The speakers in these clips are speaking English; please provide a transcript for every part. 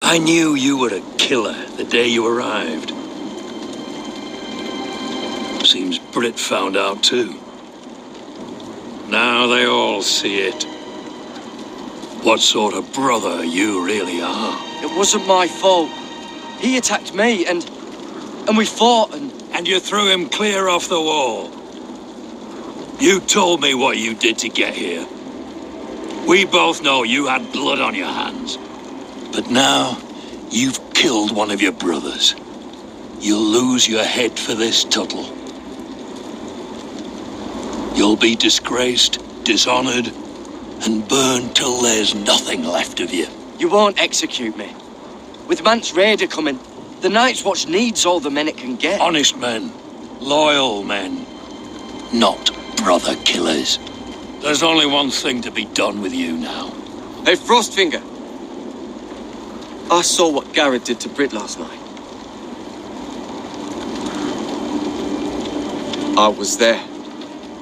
I knew you were a killer the day you arrived. Seems Brit found out too. Now they all see it. What sort of brother you really are. It wasn't my fault. He attacked me and we fought and... And you threw him clear off the wall. You told me what you did to get here. We both know you had blood on your hands. But now, you've killed one of your brothers. You'll lose your head for this, Tuttle. You'll be disgraced, dishonored, and burned till there's nothing left of you. You won't execute me. With Mance Raider coming, the Night's Watch needs all the men it can get. Honest men. Loyal men. Not brother killers. There's only one thing to be done with you now. Hey, Frostfinger. I saw what Garrett did to Brit last night. I was there.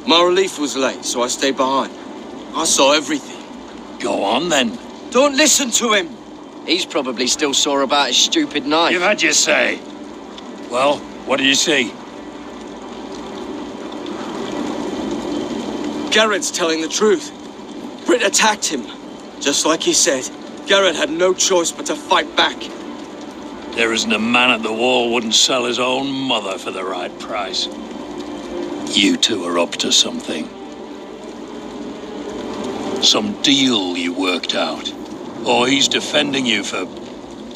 My relief was late, so I stayed behind. I saw everything. Go on, then. Don't listen to him. He's probably still sore about his stupid knife. You've had your say. Well, what did you see? Garrett's telling the truth. Brit attacked him. Just like he said, Garrett had no choice but to fight back. There isn't a man at the wall wouldn't sell his own mother for the right price. You two are up to something. Some deal you worked out. Or he's defending you for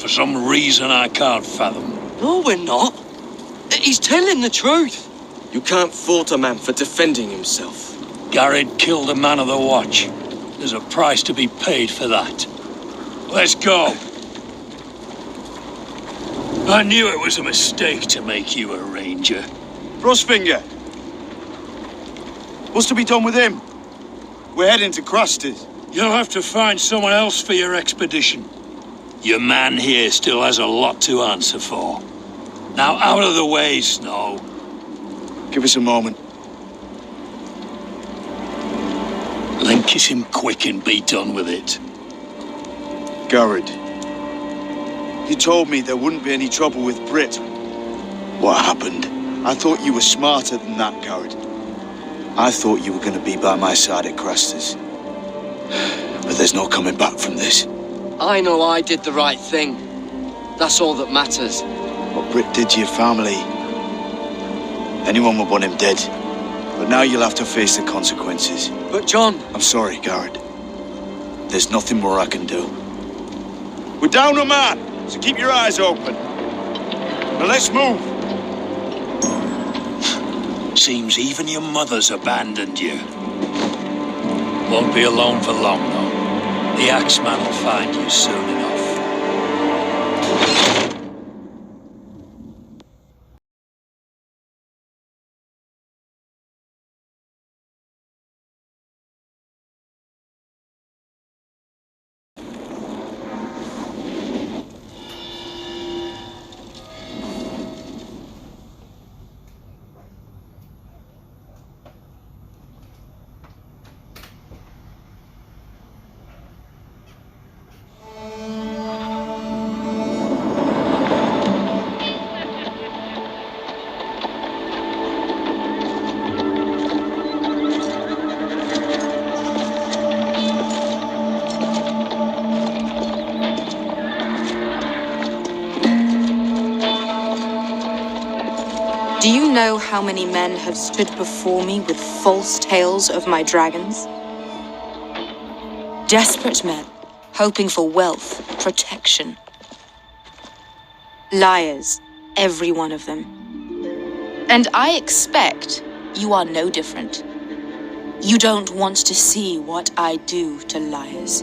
some reason I can't fathom. No, we're not. He's telling the truth. You can't fault a man for defending himself. Garrett killed a man of the watch. There's a price to be paid for that. Let's go. I knew it was a mistake to make you a ranger. Frostfinger. What's to be done with him? We're heading to Cruster's. You'll have to find someone else for your expedition. Your man here still has a lot to answer for. Now out of the way, Snow. Give us a moment. Then kiss him quick and be done with it. Garrett. You told me there wouldn't be any trouble with Brit. What happened? I thought you were smarter than that, Garrett. I thought you were going to be by my side at Cruster's. But there's no coming back from this. I know I did the right thing. That's all that matters. What Brit did to your family, anyone would want him dead. But now you'll have to face the consequences. But John... I'm sorry, Garrett. There's nothing more I can do. We're down a man, so keep your eyes open. Now let's move. Seems even your mother's abandoned you. Won't be alone for long, though. The Axeman will find you soon enough. Do you know how many men have stood before me with false tales of my dragons? Desperate men, hoping for wealth, protection. Liars, every one of them. And I expect you are no different. You don't want to see what I do to liars.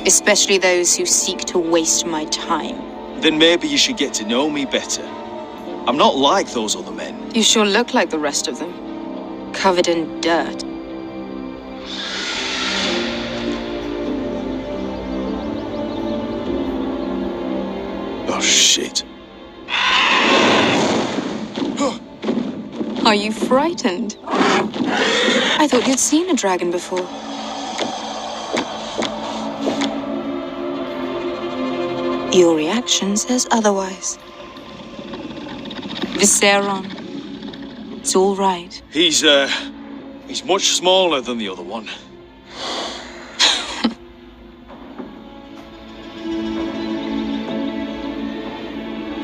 Especially those who seek to waste my time. Then maybe you should get to know me better. I'm not like those other men. You sure look like the rest of them. Covered in dirt. Oh, shit. Are you frightened? I thought you'd seen a dragon before. Your reaction says otherwise. Visceron. It's all right. He's much smaller than the other one.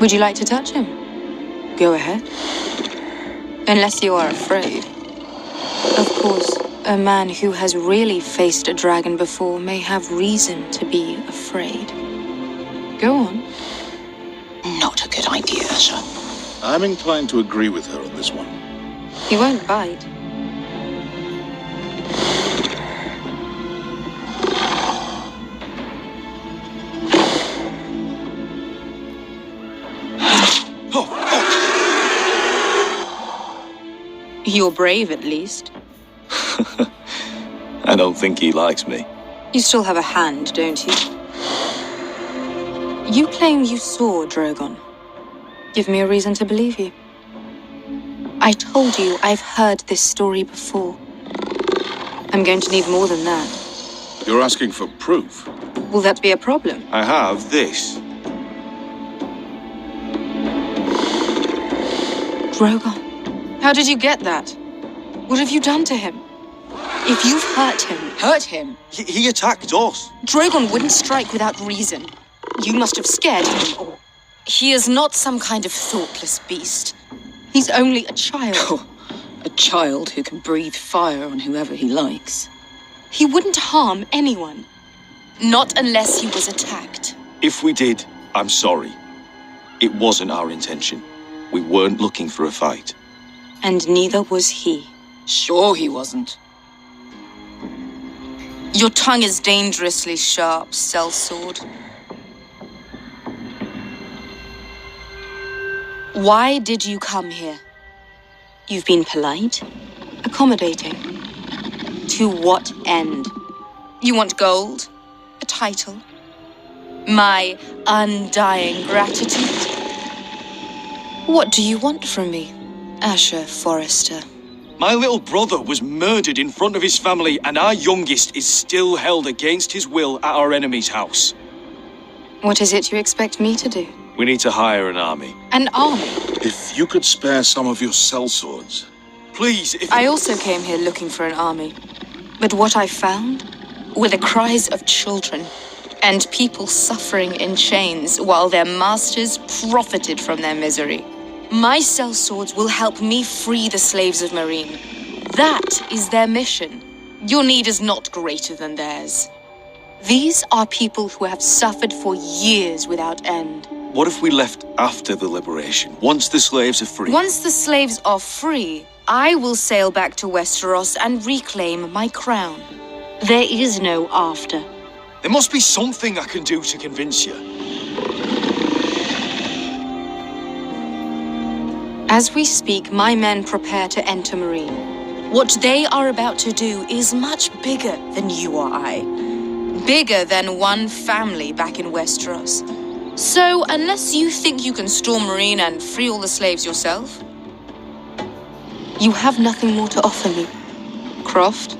Would you like to touch him? Go ahead. Unless you are afraid. Of course, a man who has really faced a dragon before may have reason to be afraid. Go on. Not a good idea, Asher. I'm inclined to agree with her on this one. He won't bite. You're brave, at least. I don't think he likes me. You still have a hand, don't you? You claim you saw Drogon. Give me a reason to believe you. I told you I've heard this story before. I'm going to need more than that. You're asking for proof. Will that be a problem? I have this. Drogon. How did you get that? What have you done to him? If you've hurt him. He attacked us. Drogon wouldn't strike without reason. You must have scared him, or... He is not some kind of thoughtless beast. He's only a child. Oh, a child who can breathe fire on whoever he likes. He wouldn't harm anyone. Not unless he was attacked. If we did, I'm sorry. It wasn't our intention. We weren't looking for a fight. And neither was he. Sure he wasn't. Your tongue is dangerously sharp, sellsword. Why did you come here? You've been polite, accommodating. To what end? You want gold? A title? My undying gratitude? What do you want from me, Asher Forrester? My little brother was murdered in front of his family, and our youngest is still held against his will at our enemy's house. What is it you expect me to do? We need to hire an army. An army? If you could spare some of your sellswords. Please, if... I also came here looking for an army. But what I found were the cries of children and people suffering in chains while their masters profited from their misery. My sellswords will help me free the slaves of Meereen. That is their mission. Your need is not greater than theirs. These are people who have suffered for years without end. What if we left after the liberation, once the slaves are free? Once the slaves are free, I will sail back to Westeros and reclaim my crown. There is no after. There must be something I can do to convince you. As we speak, my men prepare to enter Meereen. What they are about to do is much bigger than you or I. Bigger than one family back in Westeros. So, unless you think you can storm Meereen and free all the slaves yourself, you have nothing more to offer me, Croft.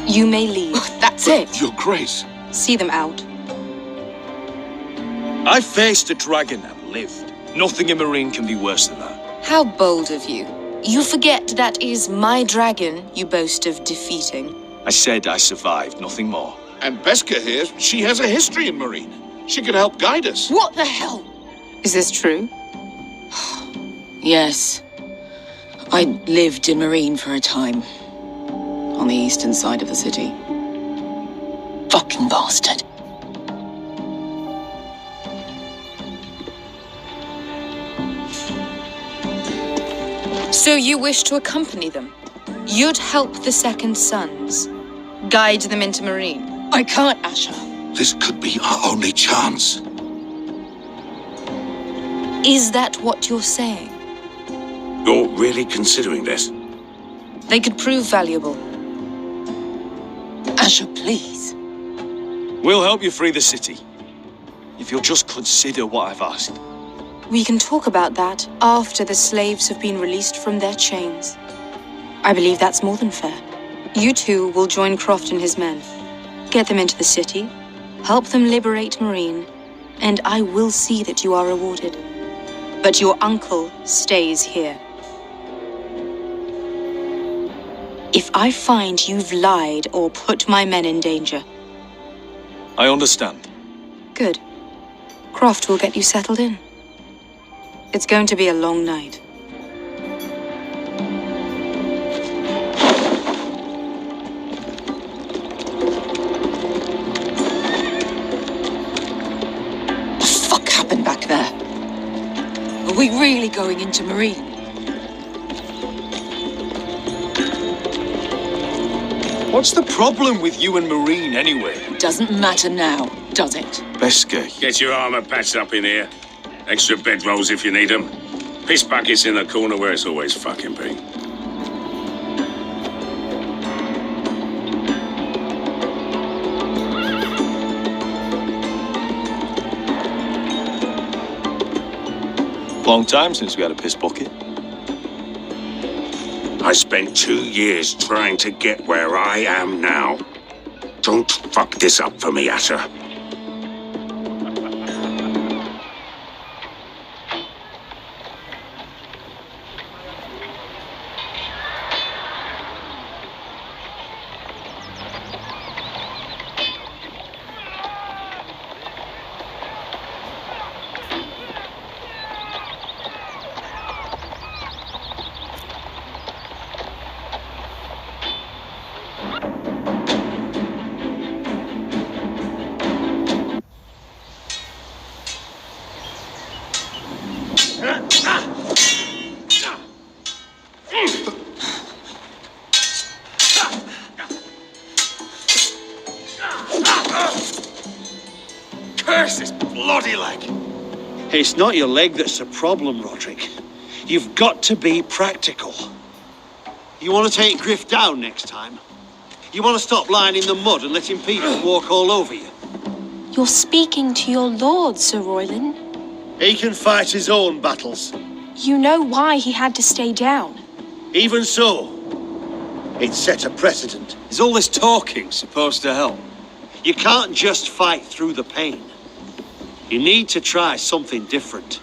You may leave. That's it. Your Grace. See them out. I faced a dragon and lived. Nothing in Meereen can be worse than that. How bold of you. You forget that is my dragon you boast of defeating. I said I survived, nothing more. And Beskha here, she has a history in Meereen. She could help guide us. What the hell? Is this true? Yes. I lived in Meereen for a time. On the eastern side of the city. Fucking bastard. So you wish to accompany them? You'd help the Second Sons? Guide them into Meereen? I can't, Asher. This could be our only chance. Is that what you're saying? You're really considering this? They could prove valuable. Asher, please. We'll help you free the city. If you'll just consider what I've asked. We can talk about that after the slaves have been released from their chains. I believe that's more than fair. You two will join Croft and his men. Get them into the city, help them liberate Marine, and I will see that you are rewarded. But your uncle stays here. If I find you've lied or put my men in danger... I understand. Good. Croft will get you settled in. It's going to be a long night. What the fuck happened back there? Are we really going into Marine? What's the problem with you and Marine, anyway? Doesn't matter now, does it? Beskay. Get your armor patched up in here. Extra bedrolls if you need them. Piss buckets in the corner where it's always fucking been. Long time since we had a piss bucket. I spent 2 years trying to get where I am now. Don't fuck this up for me, Asher. Curse this bloody leg! It's not your leg that's the problem, Roderick. You've got to be practical. You want to take Griff down next time? You want to stop lying in the mud and letting people walk all over you? You're speaking to your lord, Sir Royland. He can fight his own battles. You know why he had to stay down. Even so, it set a precedent. Is all this talking supposed to help? You can't just fight through the pain. You need to try something different.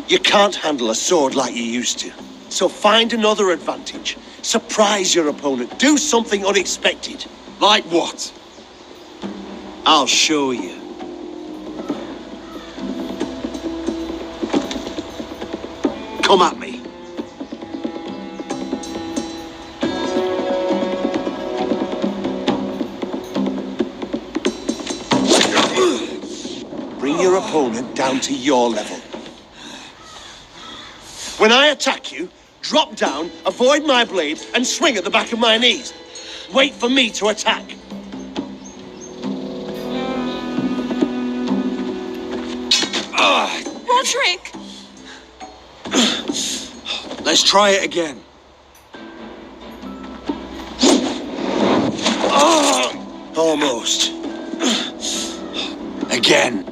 You can't handle a sword like you used to. So find another advantage. Surprise your opponent. Do something unexpected. Like what? I'll show you. Come at me. Bring your opponent down to your level. When I attack you, drop down, avoid my blade, and swing at the back of my knees. Wait for me to attack. Roderick! Let's try it again. Almost. Again.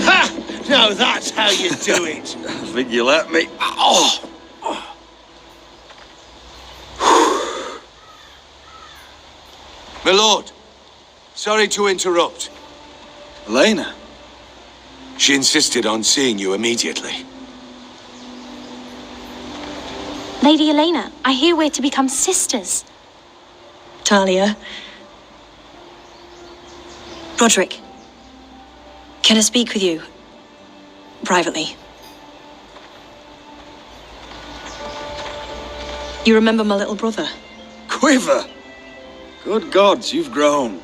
Ha! Now that's how you do it. I think you let me. Oh! My lord, sorry to interrupt. Elena. She insisted on seeing you immediately. Lady Elena, I hear we're to become sisters. Talia. Roderick. Can I speak with you? Privately. You remember my little brother? Quiver! Good gods, you've grown.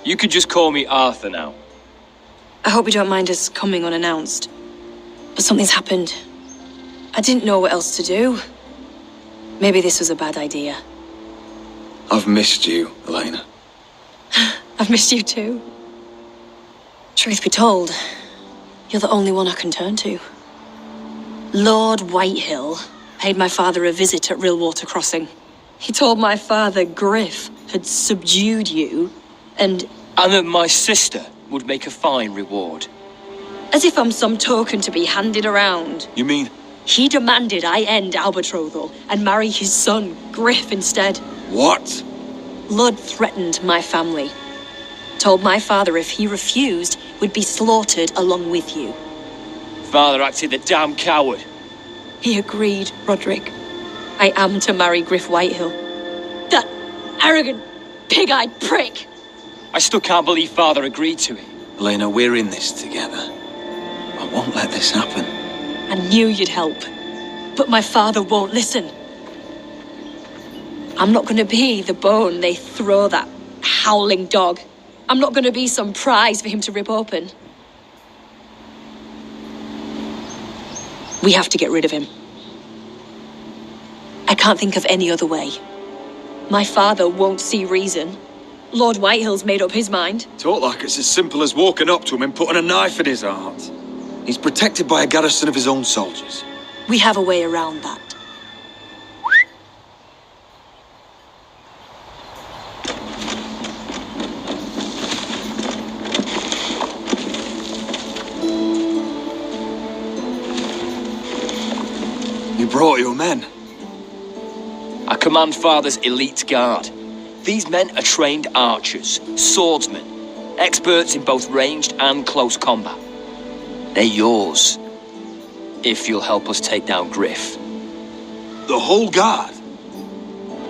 You could just call me Arthur now. I hope you don't mind us coming unannounced. But something's happened. I didn't know what else to do. Maybe this was a bad idea. I've missed you, Elena. I've missed you too. Truth be told, you're the only one I can turn to. Lord Whitehill paid my father a visit at Rillwater Crossing. He told my father Griff had subdued you, and And that my sister would make a fine reward. As if I'm some token to be handed around. You mean? He demanded I end our betrothal and marry his son, Griff, instead. What? Lud threatened my family. Told my father if he refused, we'd be slaughtered along with you. Father acted the damn coward. He agreed, Roderick. I am to marry Griff Whitehill. That arrogant, pig-eyed prick! I still can't believe Father agreed to it. Elena, we're in this together. I won't let this happen. I knew you'd help. But my father won't listen. I'm not gonna be the bone they throw that howling dog. I'm not gonna be some prize for him to rip open. We have to get rid of him. I can't think of any other way. My father won't see reason. Lord Whitehill's made up his mind. Talk like it's as simple as walking up to him and putting a knife in his heart. He's protected by a garrison of his own soldiers. We have a way around that. You brought your men. I command Father's elite guard. These men are trained archers, swordsmen, experts in both ranged and close combat. They're yours, if you'll help us take down Griff. The whole guard?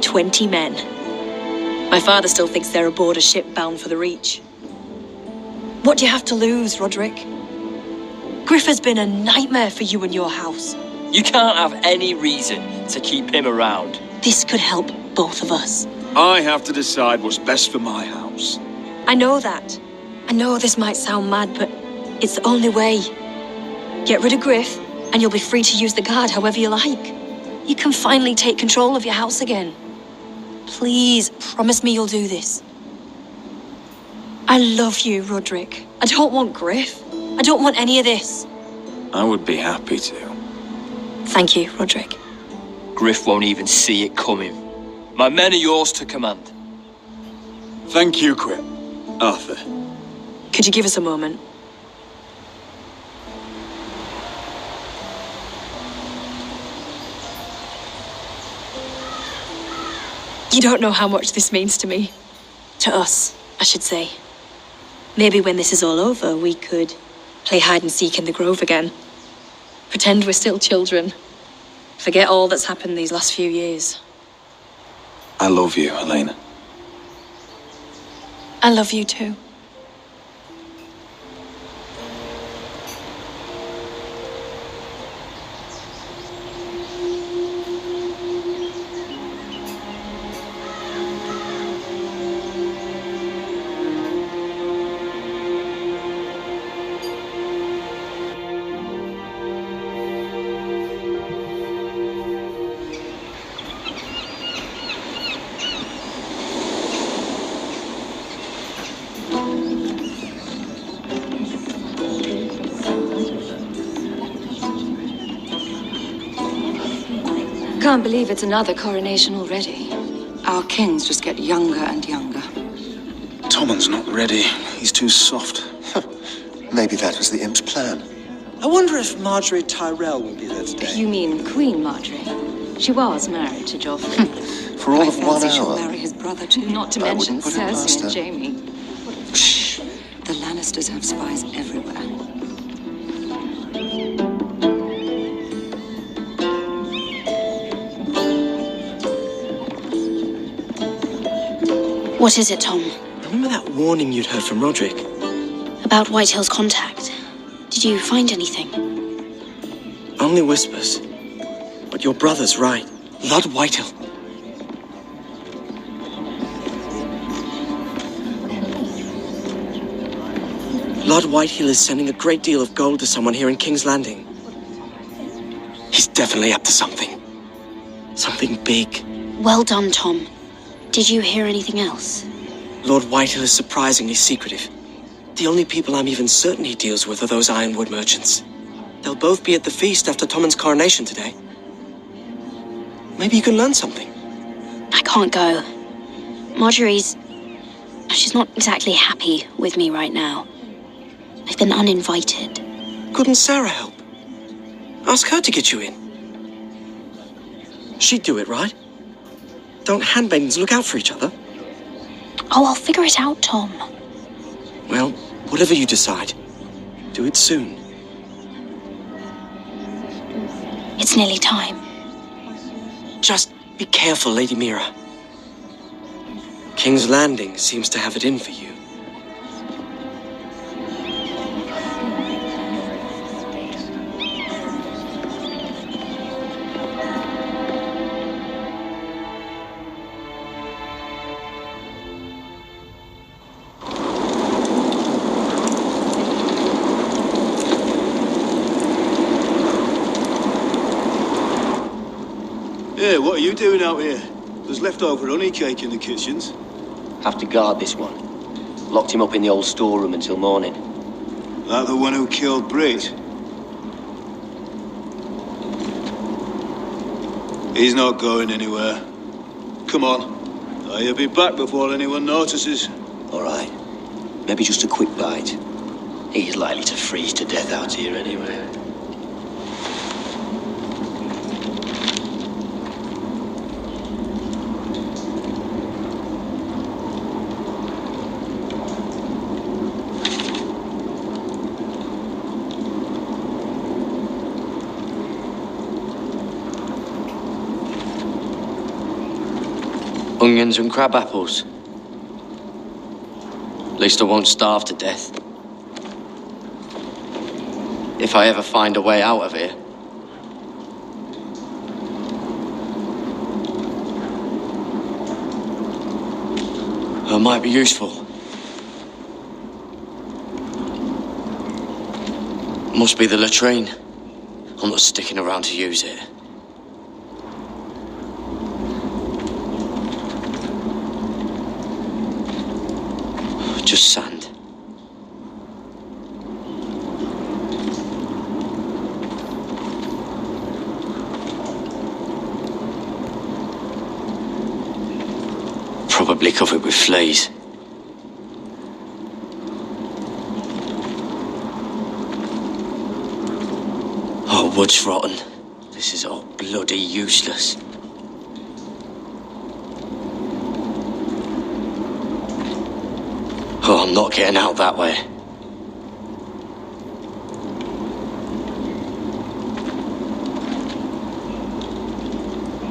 20 men. My father still thinks they're aboard a ship bound for the Reach. What do you have to lose, Roderick? Griff has been a nightmare for you and your house. You can't have any reason to keep him around. This could help both of us. I have to decide what's best for my house. I know that. I know this might sound mad, but it's the only way. Get rid of Griff, and you'll be free to use the guard however you like. You can finally take control of your house again. Please, promise me you'll do this. I love you, Roderick. I don't want Griff. I don't want any of this. I would be happy to. Thank you, Roderick. Griff won't even see it coming. My men are yours to command. Thank you, Quip. Arthur. Could you give us a moment? You don't know how much this means to me. To us, I should say. Maybe when this is all over, we could play hide and seek in the grove again. Pretend we're still children. Forget all that's happened these last few years. I love you, Elena. I love you too. Can't believe it's another coronation already. Our kings just get younger and younger. Tommen's not ready. He's too soft. Maybe that was the imp's plan. I wonder if Marjorie Tyrell will be there today. You mean Queen Marjorie? She was married to Joffrey. For all I of 1 fancy she'll hour. marry his brother too, not to I mention wouldn't put it past Cersei and her. Jaime. Shh. The Lannisters have spies everywhere. What is it, Tom? Remember that warning you'd heard from Roderick? About Whitehill's contact. Did you find anything? Only whispers. But your brother's right. Lord Whitehill. Lord Whitehill is sending a great deal of gold to someone here in King's Landing. He's definitely up to something. Something big. Well done, Tom. Did you hear anything else? Lord Whitehill is surprisingly secretive. The only people I'm even certain he deals with are those ironwood merchants. They'll both be at the feast after Tommen's coronation today. Maybe you can learn something. I can't go. Marjorie's... she's not exactly happy with me right now. I've been uninvited. Couldn't Sarah help? Ask her to get you in. She'd do it, right? Don't handmaidens look out for each other? Oh, I'll figure it out, Tom. Well, whatever you decide, do it soon. It's nearly time. Just be careful, Lady Mira. King's Landing seems to have it in for you. Yeah, what are you doing out here? There's leftover honey cake in the kitchens. Have to guard this one. Locked him up in the old storeroom until morning. That the one who killed Brit? He's not going anywhere. Come on. He'll be back before anyone notices. All right. Maybe just a quick bite. He's likely to freeze to death out here anyway. Onions and crab apples. At least I won't starve to death. If I ever find a way out of here. It might be useful. Must be the latrine. I'm not sticking around to use it. Just sand. Probably covered with fleas. Oh, wood's rotten. This is all bloody useless. Oh, I'm not getting out that way.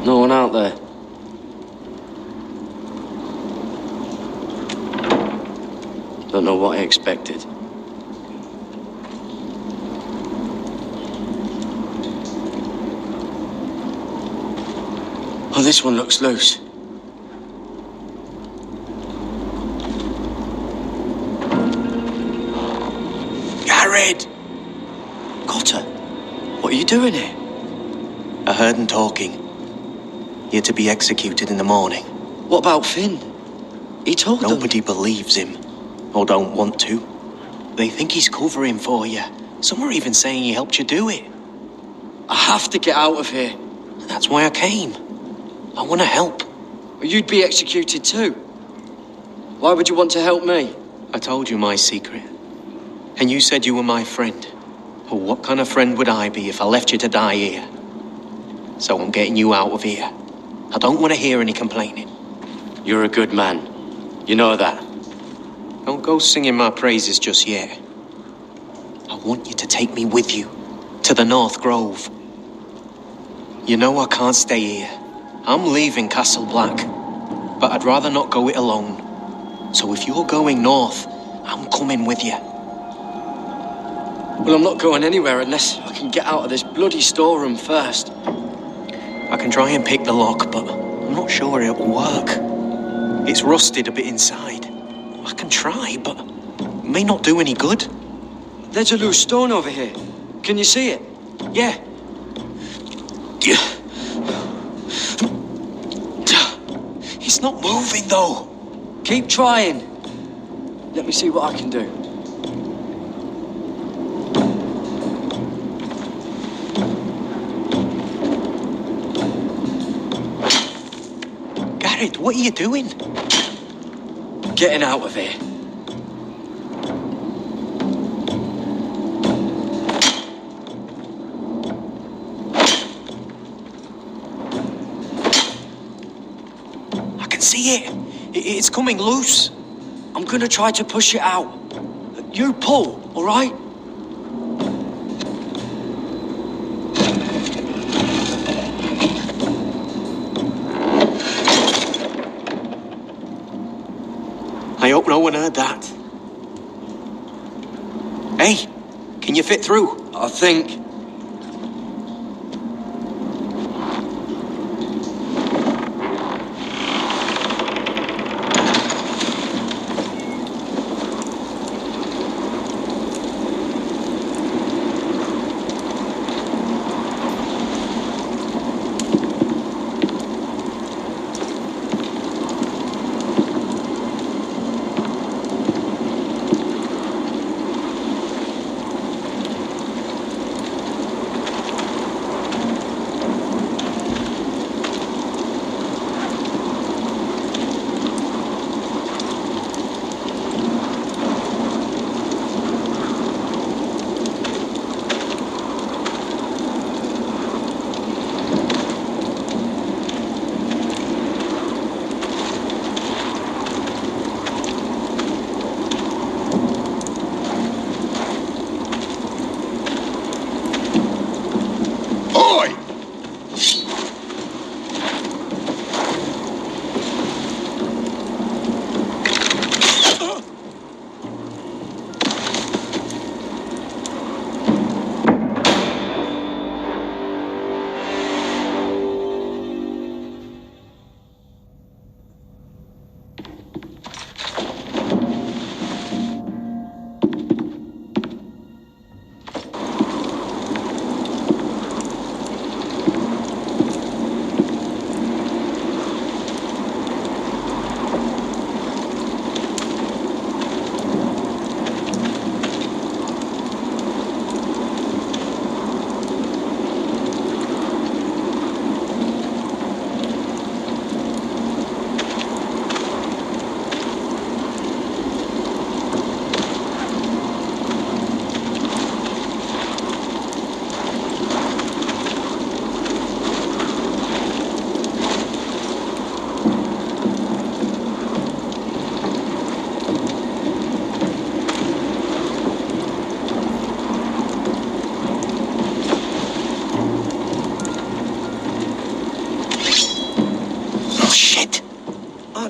No one out there. Don't know what I expected. Oh, this one looks loose. Garrett! Cotter, what are you doing here? I heard him talking. You're to be executed in the morning. What about Finn? He told them. Nobody believes him, or don't want to. They think he's covering for you. Some are even saying he helped you do it. I have to get out of here. That's why I came. I want to help. Well, you'd be executed too. Why would you want to help me? I told you my secret. And you said you were my friend. Well, what kind of friend would I be if I left you to die here? So I'm getting you out of here. I don't want to hear any complaining. You're a good man. You know that. Don't go singing my praises just yet. I want you to take me with you to the North Grove. You know I can't stay here. I'm leaving Castle Black, but I'd rather not go it alone. So if you're going north, I'm coming with you. Well, I'm not going anywhere unless I can get out of this bloody storeroom first. I can try and pick the lock, but I'm not sure it'll work. It's rusted a bit inside. I can try, but it may not do any good. There's a loose stone over here. Can you see it? Yeah. It's not moving, though. Keep trying. Let me see what I can do. Garrett, what are you doing? Getting out of here. see it. It's coming loose. I'm gonna try to push it out. You pull, all right? I hope no one heard that. Hey, can you fit through? I think.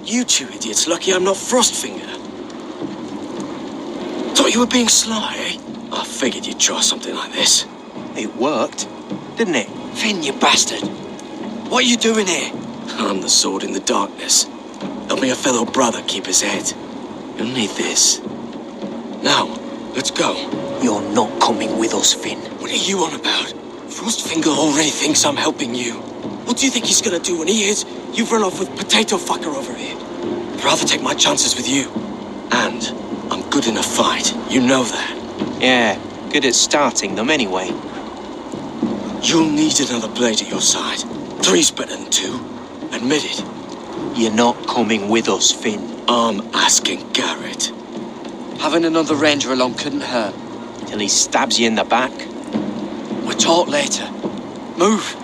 You two idiots lucky I'm not Frostfinger. Thought you were being sly, eh? I figured you'd try something like this. It worked, didn't it? Finn, you bastard! What are you doing here? I'm the sword in the darkness. Help me a fellow brother keep his head. You'll need this. Now, let's go. You're not coming with us, Finn. What are you on about? Frostfinger already thinks I'm helping you. What do you think he's gonna do when he hears you've run off with potato fucker over here? I'd rather take my chances with you. And I'm good in a fight. You know that. Yeah, good at starting them anyway. You'll need another blade at your side. 3's better than 2. Admit it. You're not coming with us, Finn. I'm asking Garrett. Having another ranger along couldn't hurt. Till he stabs you in the back. We'll talk later. Move.